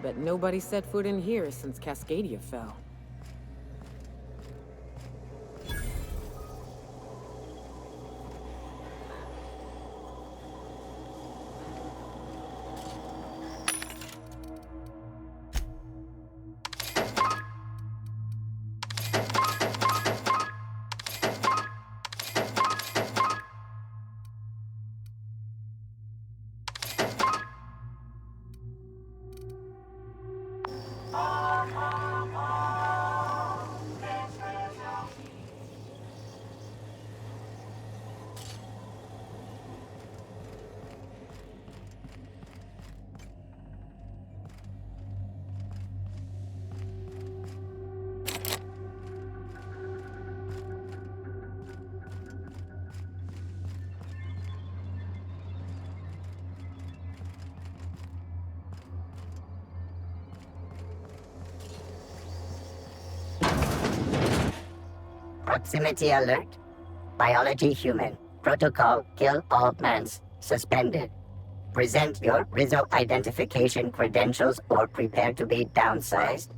Bet nobody set foot in here since Cascadia fell. Proximity alert. Biology human. Protocol kill all plants. Suspended. Present your Rizzo identification credentials or prepare to be downsized.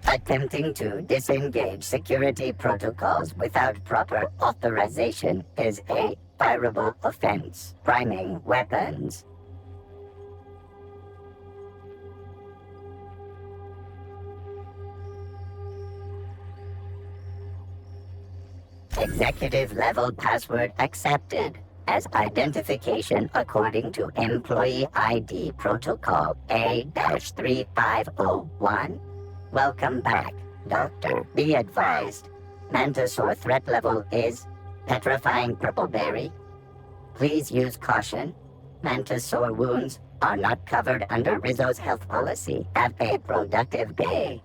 Attempting to disengage security protocols without proper authorization is a fireable offense. Priming weapons. Executive level password accepted as identification according to Employee ID Protocol A-3501. Welcome back, Doctor. Be advised, Mantisaur threat level is petrifying purpleberry. Please use caution. Mantisaur wounds are not covered under Rizzo's health policy. Have a productive day.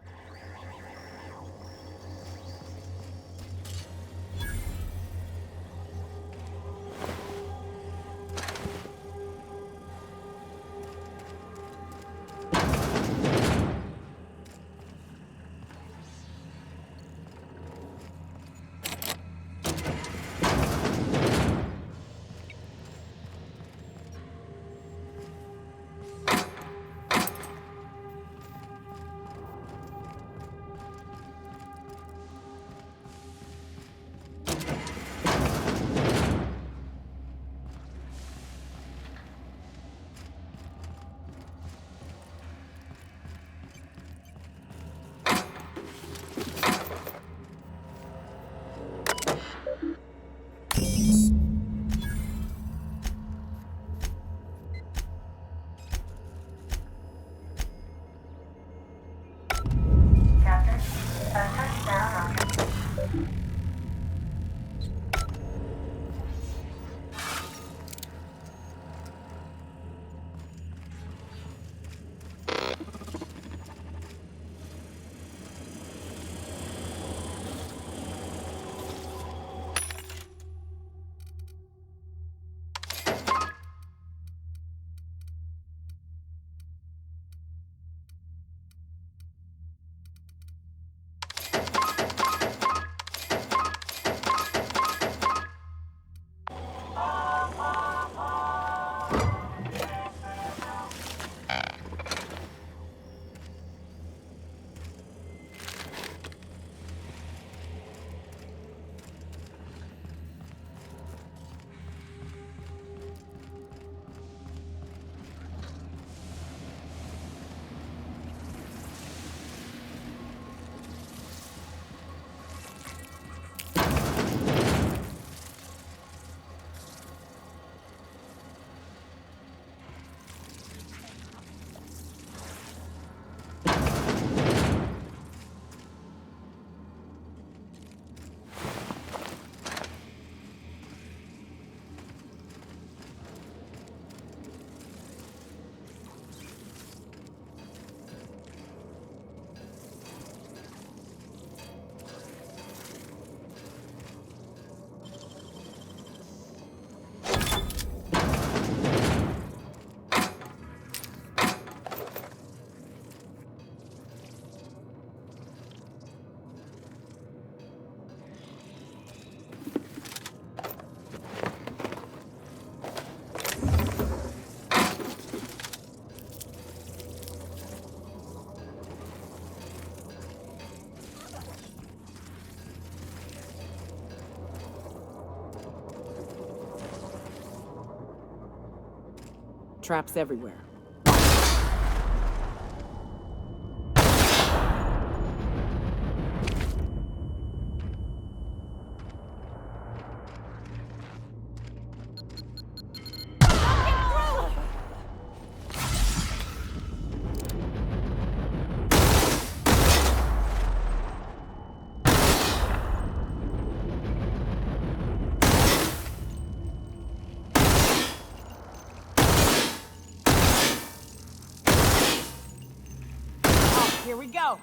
traps everywhere. Here we go.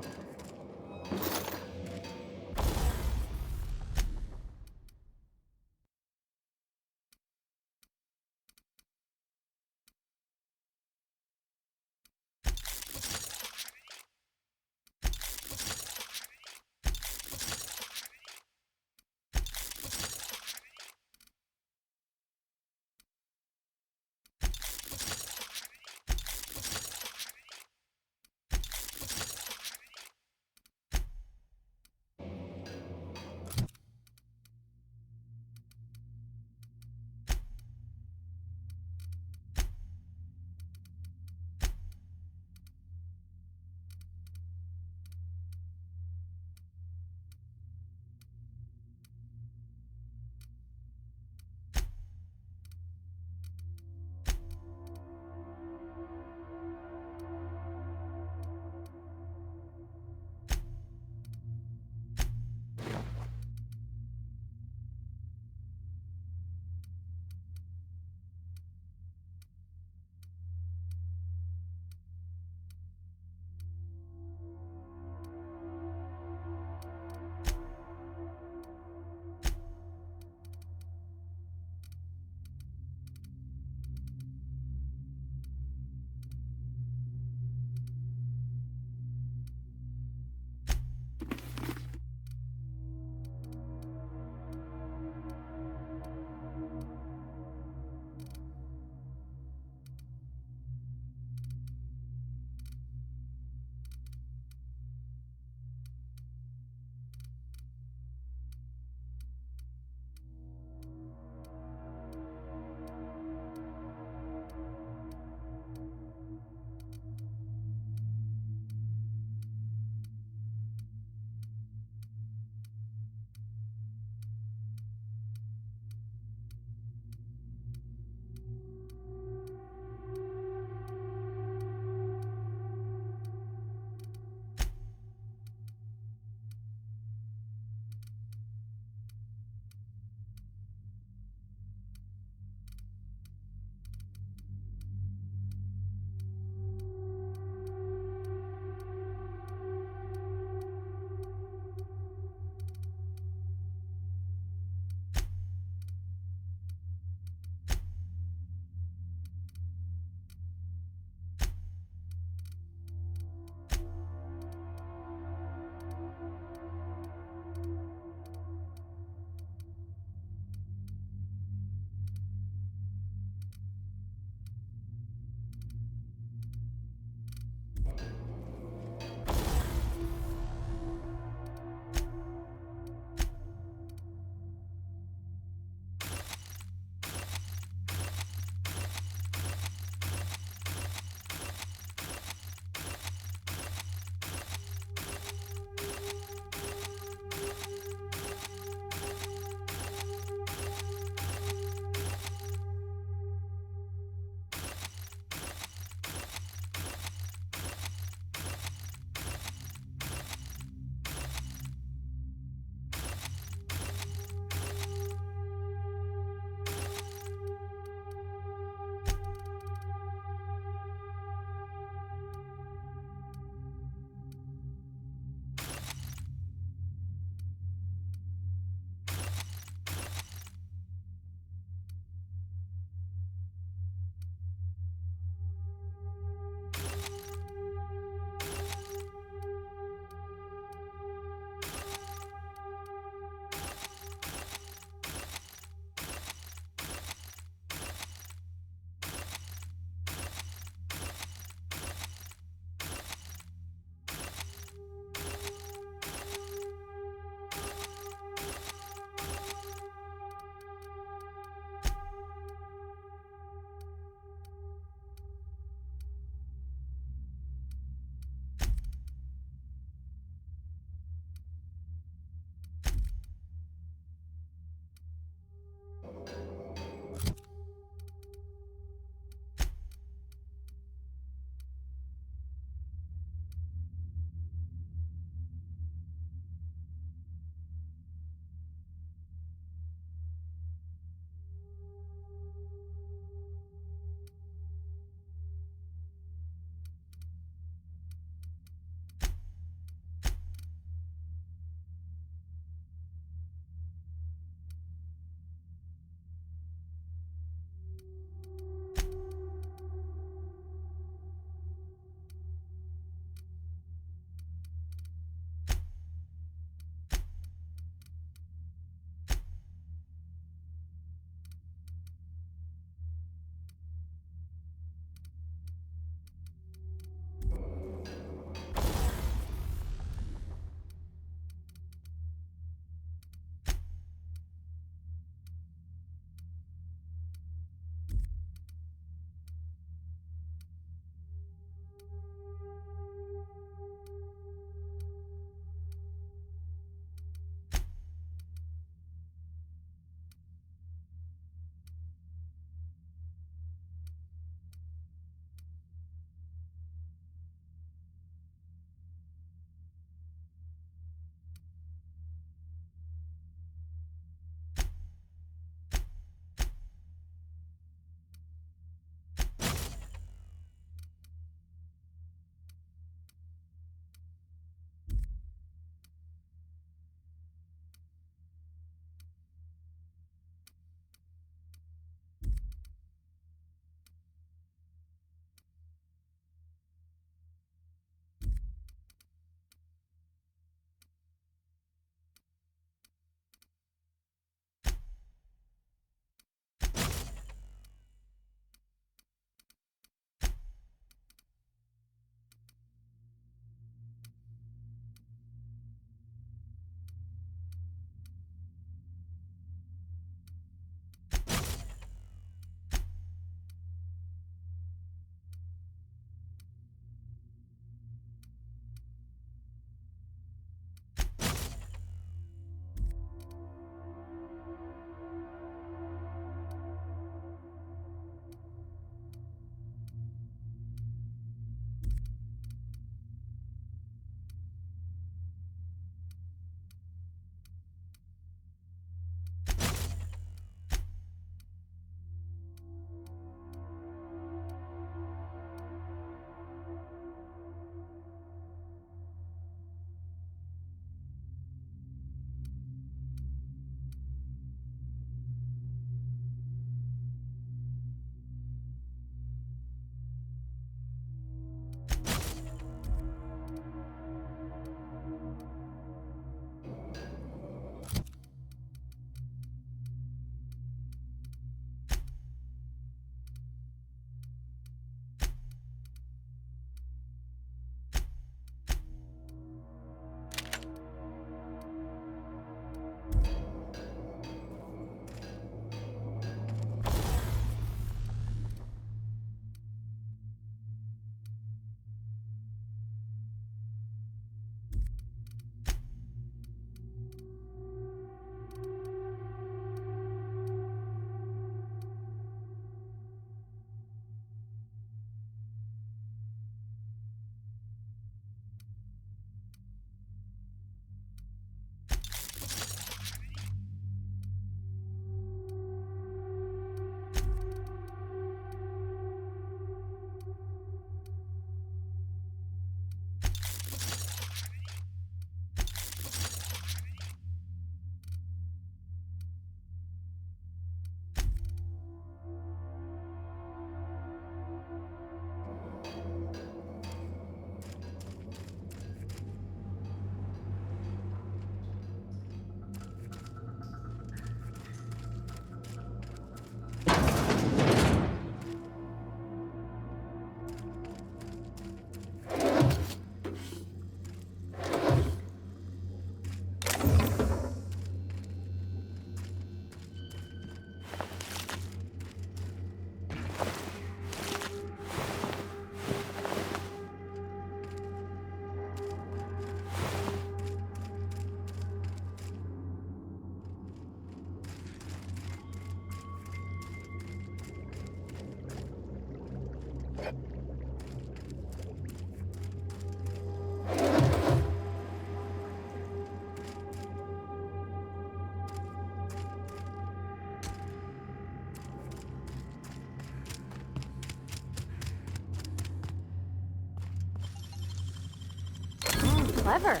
Clever.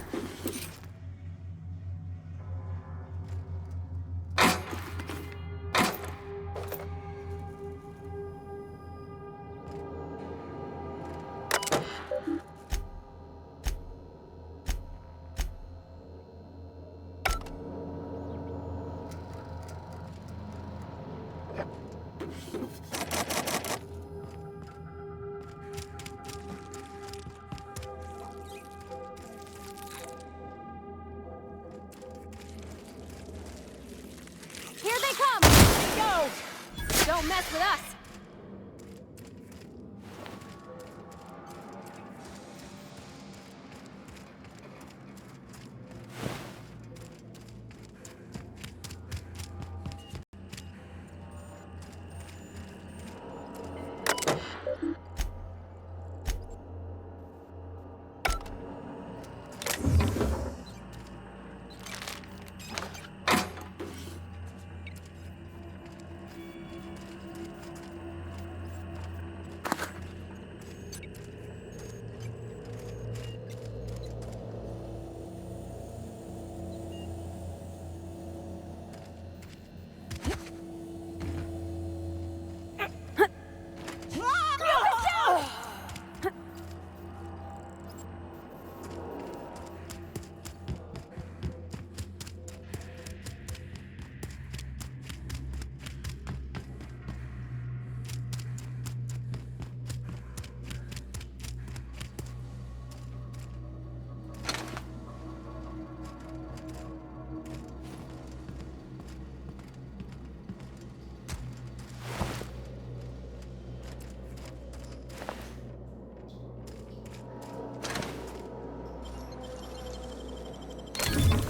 Here they come! Go! Don't mess with us!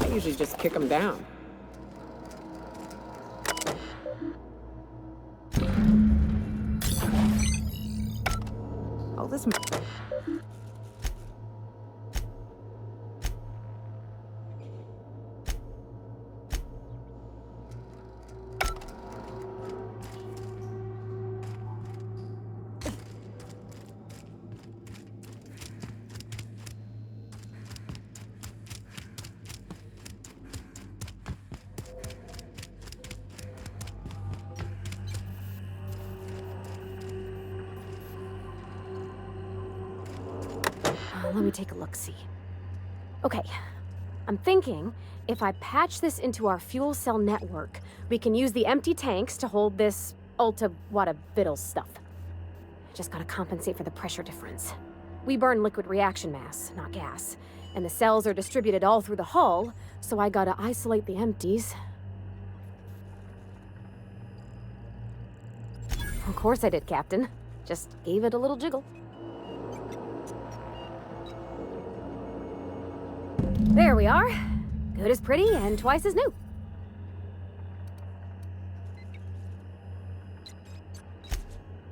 I usually just kick them down. Oh, this... Let me take a look-see. Okay, I'm thinking if I patch this into our fuel cell network, we can use the empty tanks to hold this ulta-wada-biddle stuff. Just gotta compensate for the pressure difference. We burn liquid reaction mass, not gas, and the cells are distributed all through the hull, so I gotta isolate the empties. Of course I did, Captain. Just gave it a little jiggle. There we are. Good as pretty and twice as new.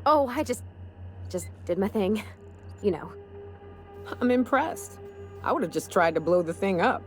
Oh, I just did my thing. You know. I'm impressed. I would have just tried to blow the thing up.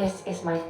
This is my...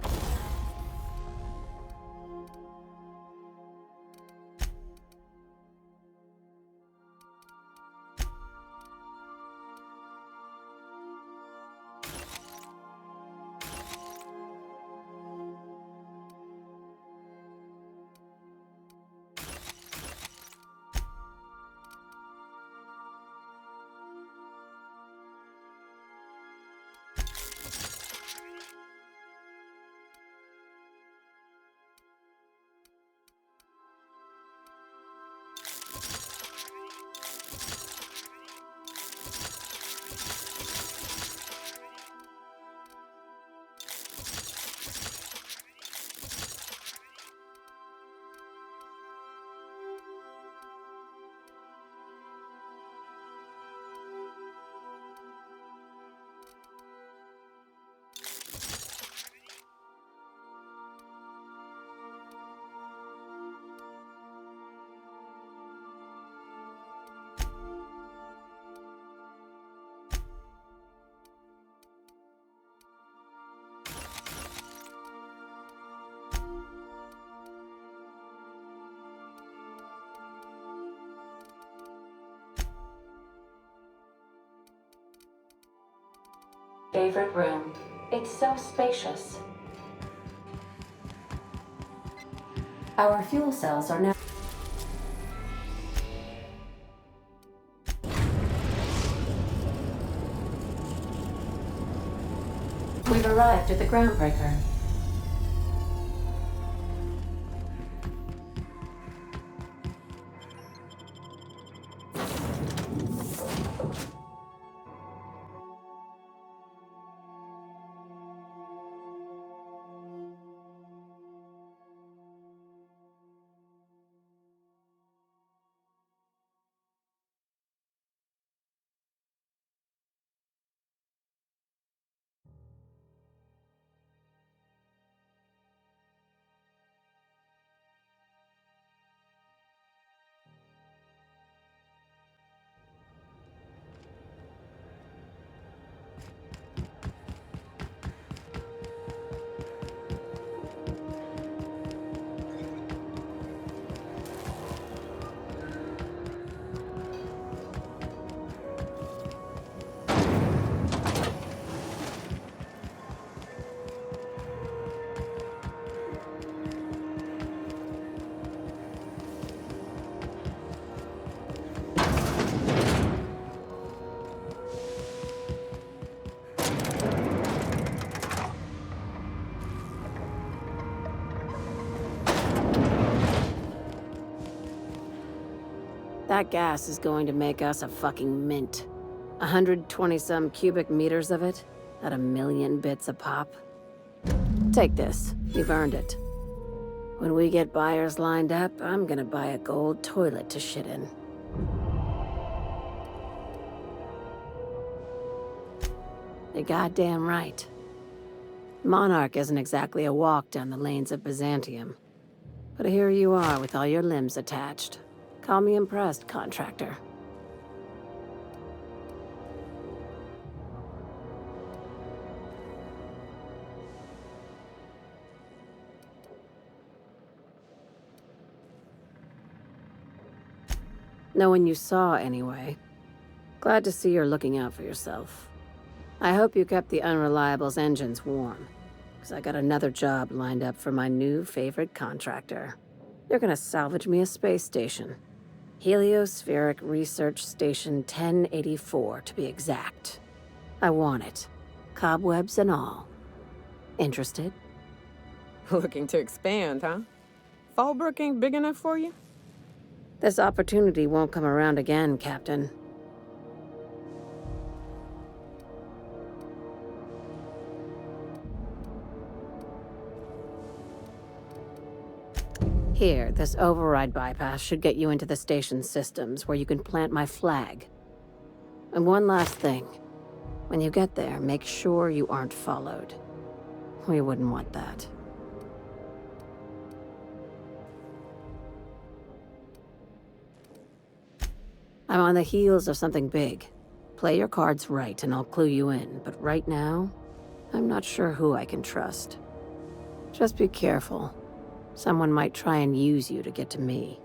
Favorite room. It's so spacious. Our fuel cells are now... We've arrived at the groundbreaker. That gas is going to make us a fucking mint. 120-some cubic meters of it, at 1,000,000 bits a pop. Take this. You've earned it. When we get buyers lined up, I'm gonna buy a gold toilet to shit in. You're goddamn right. Monarch isn't exactly a walk down the lanes of Byzantium. But here you are with all your limbs attached. Call me impressed, contractor. No one you saw, anyway. Glad to see you're looking out for yourself. I hope you kept the Unreliable's engines warm, because I got another job lined up for my new favorite contractor. You're gonna salvage me a space station. Heliospheric Research Station 1084, to be exact. I want it. Cobwebs and all. Interested? Looking to expand, huh? Fallbrook ain't big enough for you? This opportunity won't come around again, Captain. Here, this override bypass should get you into the station's systems where you can plant my flag. And one last thing. When you get there, make sure you aren't followed. We wouldn't want that. I'm on the heels of something big. Play your cards right and I'll clue you in, but right now, I'm not sure who I can trust. Just be careful. Someone might try and use you to get to me.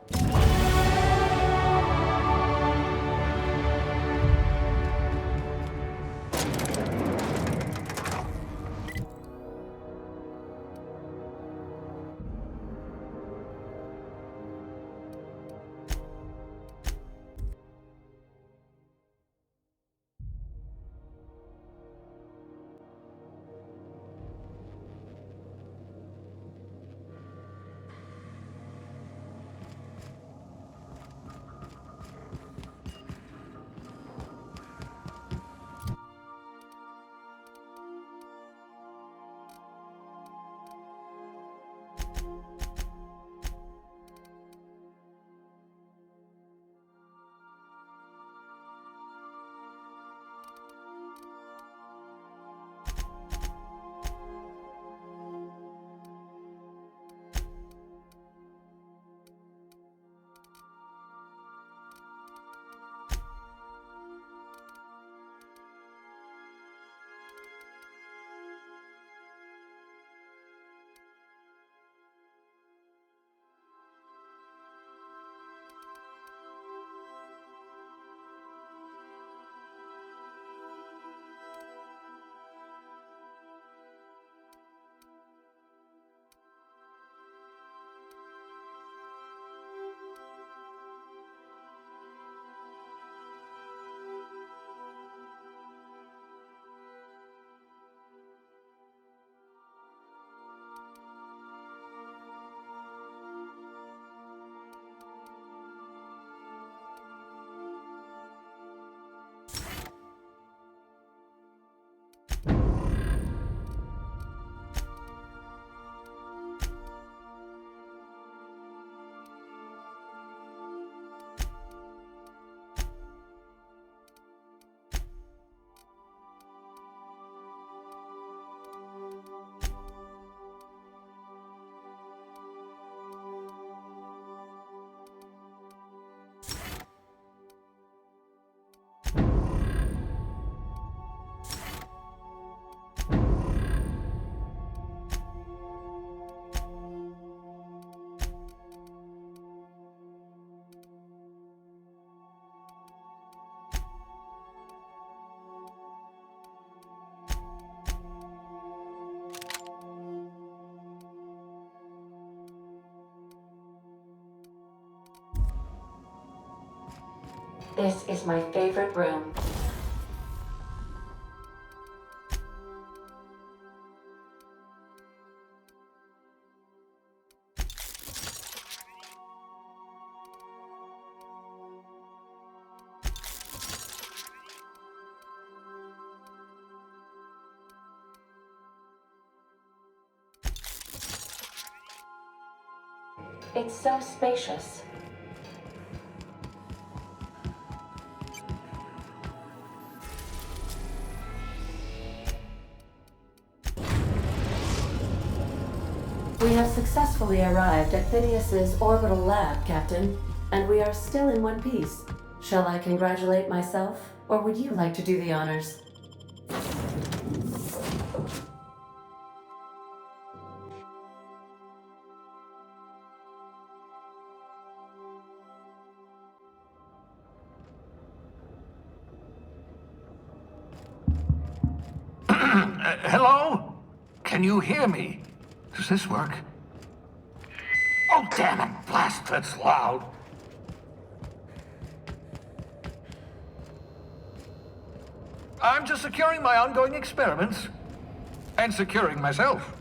This is my favorite room. It's so spacious. We have successfully arrived at Phineas's orbital lab, Captain, and we are still in one piece. Shall I congratulate myself, or would you like to do the honors? Hello? Can you hear me? Does this work? Oh, damn it! Blast, that's loud. I'm just securing my ongoing experiments. And securing myself.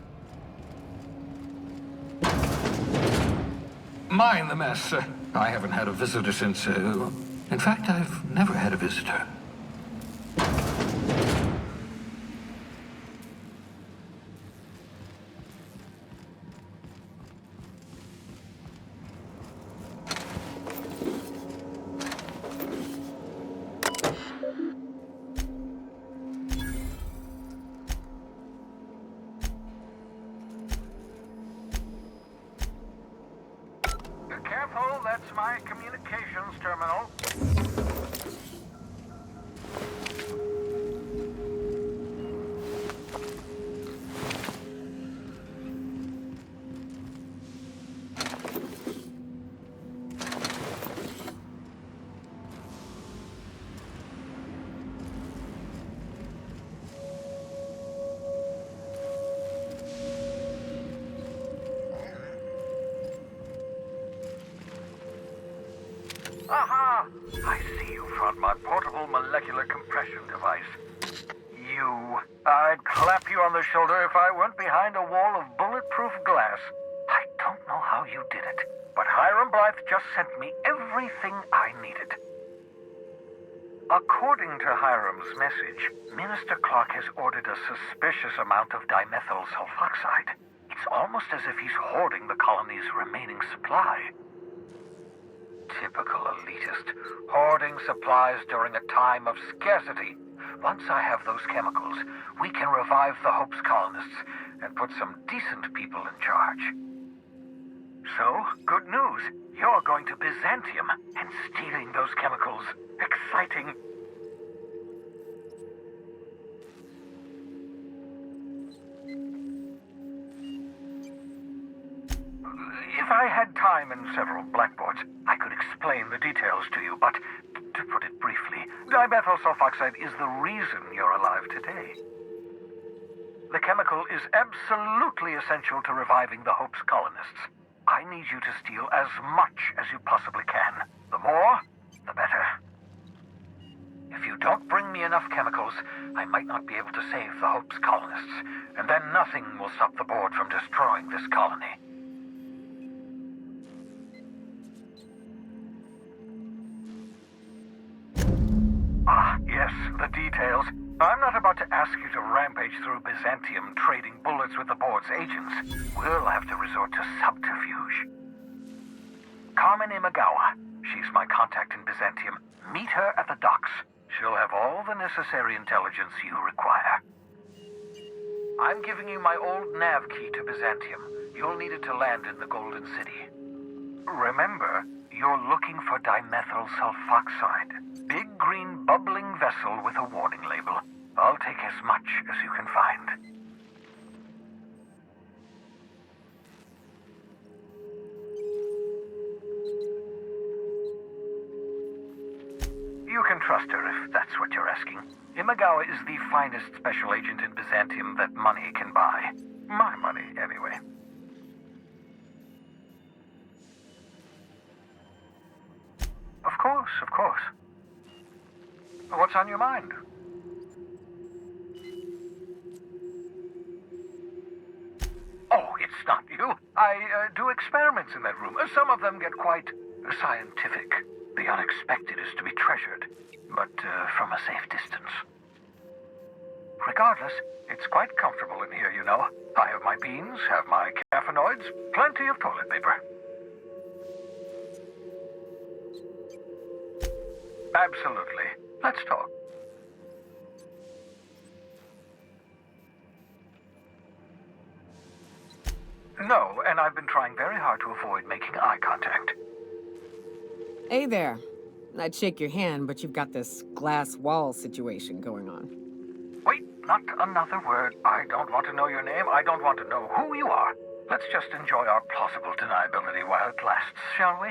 Mind the mess. I haven't had a visitor since, in fact, I've never had a visitor. Careful, that's my communications terminal. Aha! I see you found my portable molecular compression device. I'd clap you on the shoulder if I weren't behind a wall of bulletproof glass. I don't know how you did it, but Hiram Blythe just sent me everything I needed. According to Hiram's message, Minister Clark has ordered a suspicious amount of dimethyl sulfoxide. It's almost as if he's hoarding the colony's remaining supply. Typical elitist, hoarding supplies during a time of scarcity. Once I have those chemicals, we can revive the Hope's colonists and put some decent people in charge. So, good news. You're going to Byzantium, and stealing those chemicals. Exciting. If I had time and several blackboards, I could explain the details to you, but to put it briefly, dimethyl sulfoxide is the reason you're alive today. The chemical is absolutely essential to reviving the Hope's colonists. I need you to steal as much as you possibly can. The more, the better. If you don't bring me enough chemicals, I might not be able to save the Hope's colonists, and then nothing will stop the board from destroying this colony. Ah, yes, the details. I'm not about to ask you to rampage through Byzantium trading bullets with the board's agents. We'll have to resort to subterfuge. Carmen Imagawa. She's my contact in Byzantium. Meet her at the docks. She'll have all the necessary intelligence you require. I'm giving you my old nav key to Byzantium. You'll need it to land in the Golden City. Remember, you're looking for dimethyl sulfoxide. Big green bubbling vessel with a warning label. I'll take as much as you can find. You can trust her if that's what you're asking. Imagawa is the finest special agent in Byzantium that money can buy. My money, anyway. Of course, of course. What's on your mind? Oh, it's not you. I do experiments in that room. Some of them get quite scientific. The unexpected is to be treasured, but from a safe distance. Regardless, it's quite comfortable in here, you know. I have my beans, have my caffeinoids, plenty of toilet paper. Absolutely. Let's talk. No, and I've been trying very hard to avoid making eye contact. Hey there. I'd shake your hand, but you've got this glass wall situation going on. Wait, not another word. I don't want to know your name. I don't want to know who you are. Let's just enjoy our plausible deniability while it lasts, shall we?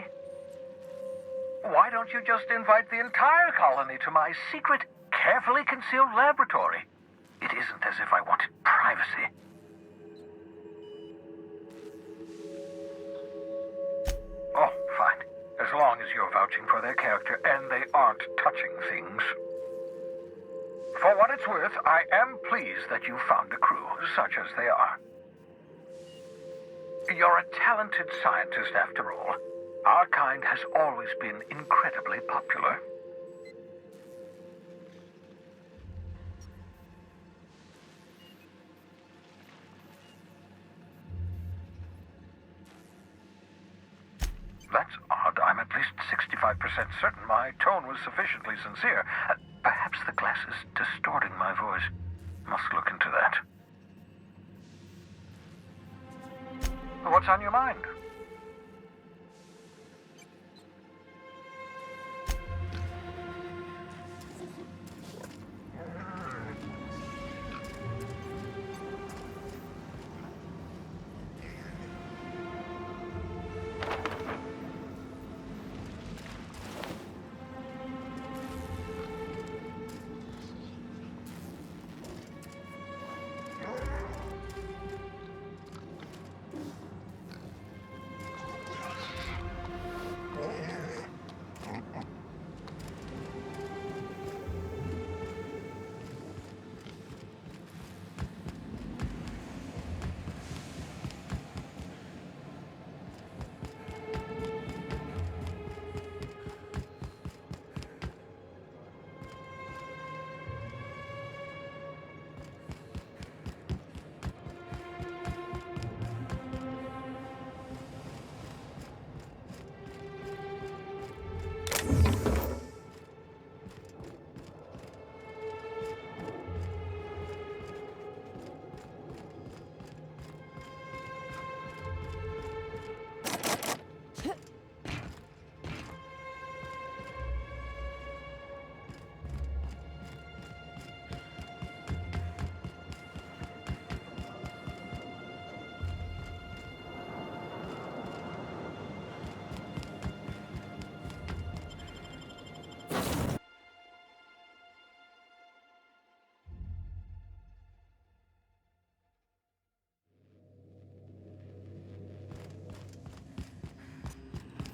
Why don't you just invite the entire colony to my secret, carefully concealed laboratory? It isn't as if I wanted privacy. Oh, fine. As long as you're vouching for their character and they aren't touching things. For what it's worth, I am pleased that you found a crew, such as they are. You're a talented scientist, after all. Our kind has always been incredibly popular. That's odd. I'm at least 65% certain my tone was sufficiently sincere. Perhaps the glass is distorting my voice. Must look into that. What's on your mind?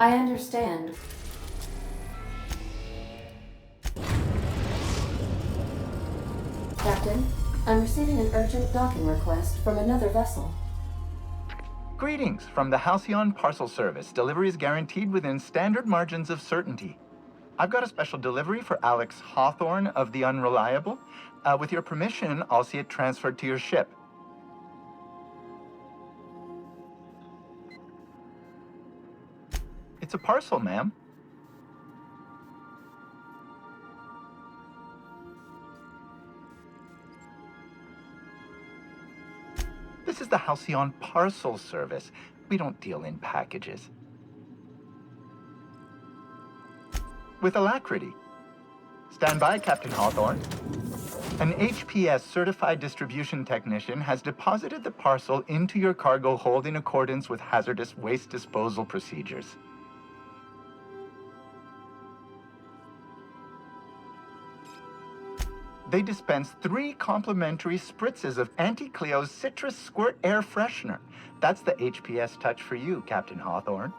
I understand. Captain, I'm receiving an urgent docking request from another vessel. Greetings from the Halcyon Parcel Service. Delivery is guaranteed within standard margins of certainty. I've got a special delivery for Alex Hawthorne of the Unreliable. With your permission, I'll see it transferred to your ship. It's a parcel, ma'am. This is the Halcyon Parcel Service. We don't deal in packages. With alacrity. Stand by, Captain Hawthorne. An HPS certified distribution technician has deposited the parcel into your cargo hold in accordance with hazardous waste disposal procedures. They dispense 3 complimentary spritzes of Anti-Cleo's Citrus Squirt Air Freshener. That's the HPS touch for you, Captain Hawthorne.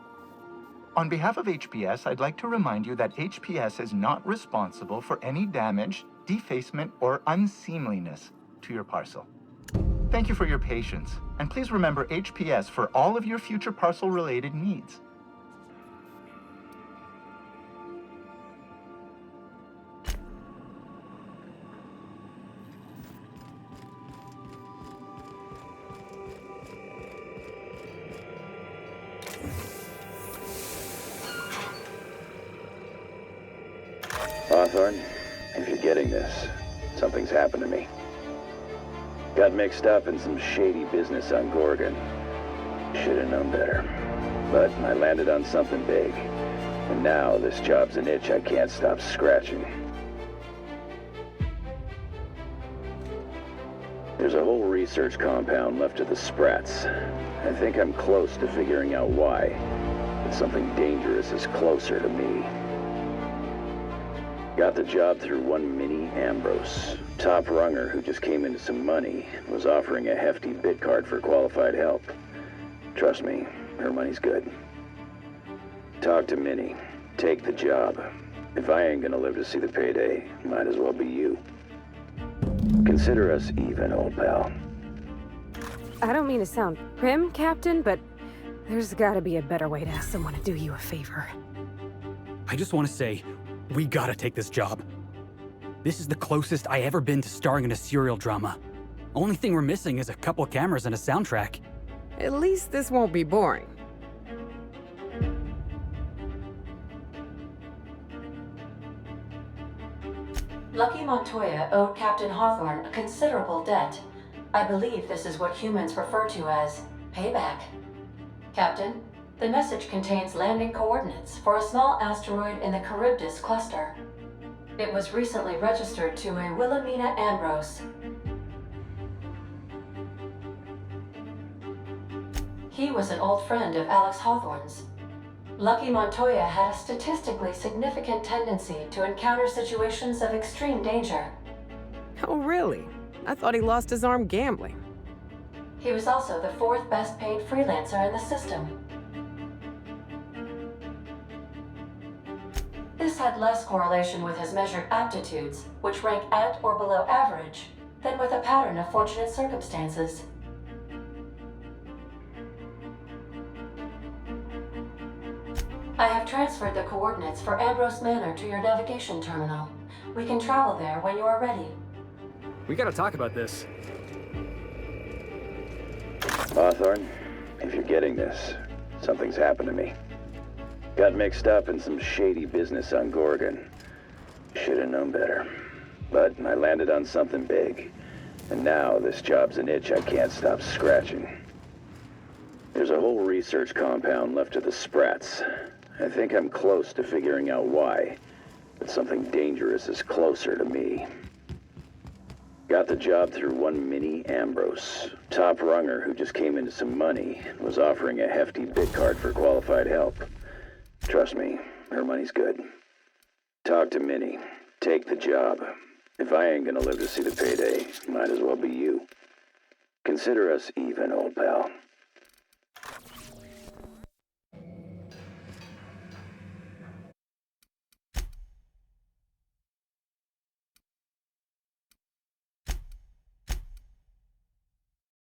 On behalf of HPS, I'd like to remind you that HPS is not responsible for any damage, defacement, or unseemliness to your parcel. Thank you for your patience, and please remember HPS for all of your future parcel-related needs. Hawthorne, if you're getting this, something's happened to me. Got mixed up in some shady business on Gorgon. Should've known better. But I landed on something big. And now this job's an itch I can't stop scratching. There's a whole research compound left of the Sprats. I think I'm close to figuring out why. But something dangerous is closer to me. Got the job through one Minnie Ambrose. Top runger who just came into some money, was offering a hefty bid card for qualified help. Trust me, her money's good. Talk to Minnie. Take the job. If I ain't gonna live to see the payday, might as well be you. Consider us even, old pal. I don't mean to sound prim, Captain, but there's gotta be a better way to ask someone to do you a favor. I just want to say, we gotta take this job. This is the closest I ever been to starring in a serial drama. Only thing we're missing is a couple cameras and a soundtrack. At least this won't be boring. Lucky Montoya owed Captain Hawthorne a considerable debt. I believe this is what humans refer to as payback. Captain, the message contains landing coordinates for a small asteroid in the Charybdis cluster. It was recently registered to a Wilhelmina Ambrose. He was an old friend of Alex Hawthorne's. Lucky Montoya had a statistically significant tendency to encounter situations of extreme danger. Oh, really? I thought he lost his arm gambling. He was also the 4th best paid freelancer in the system. This had less correlation with his measured aptitudes, which rank at or below average, than with a pattern of fortunate circumstances. I have transferred the coordinates for Ambrose Manor to your navigation terminal. We can travel there when you are ready. We gotta talk about this. Hawthorne, if you're getting this, something's happened to me. Got mixed up in some shady business on Gorgon. Should've known better. But I landed on something big. And now this job's an itch I can't stop scratching. There's a whole research compound left of the Sprats. I think I'm close to figuring out why. But something dangerous is closer to me. Got the job through one Minnie Ambrose. Top runger who just came into some money, was offering a hefty bid card for qualified help. Trust me, her money's good. Talk to Minnie. Take the job. If I ain't gonna live to see the payday, might as well be you. Consider us even, old pal.